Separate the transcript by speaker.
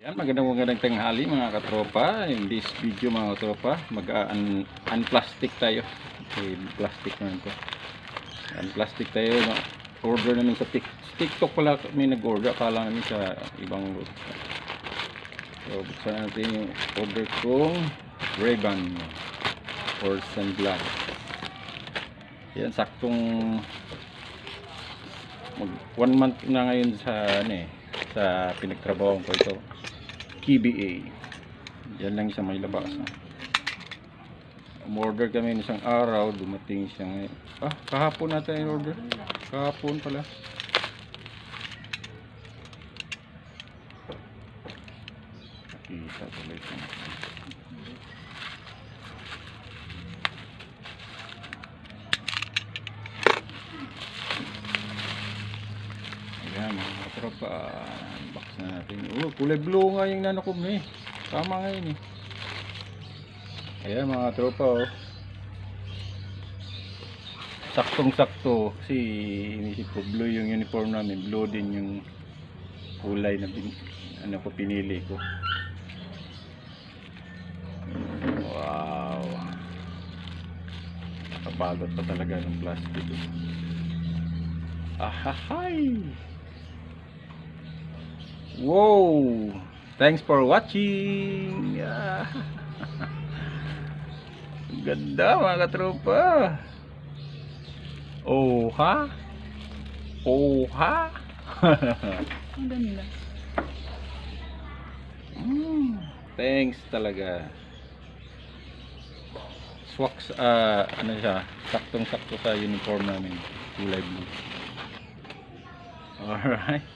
Speaker 1: Yan, magandang tanghali mga katropa. In this video mga katropa, mag-unplastic tayo. Okay, plastic na ito. Unplastic tayo. Order namin sa TikTok pala kami nag-order. Akala namin sa ibang route. So, buksan natin yung order kong Ray-Ban or sunglass. Yan, saktong 1 month na ngayon sa pinagtrabaho ko ito. KBA. Yan lang siya may labas. Umorder kami ng isang araw, dumating siya ngayon. Kahapon natin yung order. Kahapon pala. Nakita tuloy ko. Ayan mga tropa, unbox na natin. Kulay blue nga yung nanokom eh. Tama nga yun eh. Ayan mga tropa saktong sakto kasi inisip ko blue yung uniform namin, blue din yung kulay na pinili ko. Wow, nakabalot pa talaga ng plastic. Ahahay. Wow! Thanks for watching! Ganda mga katropa! Oh ha? Oh ha?
Speaker 2: Ang ganda.
Speaker 1: Thanks talaga. Swax, ano siya? Saktong sakto sa uniform namin. Kulay blue. Alright.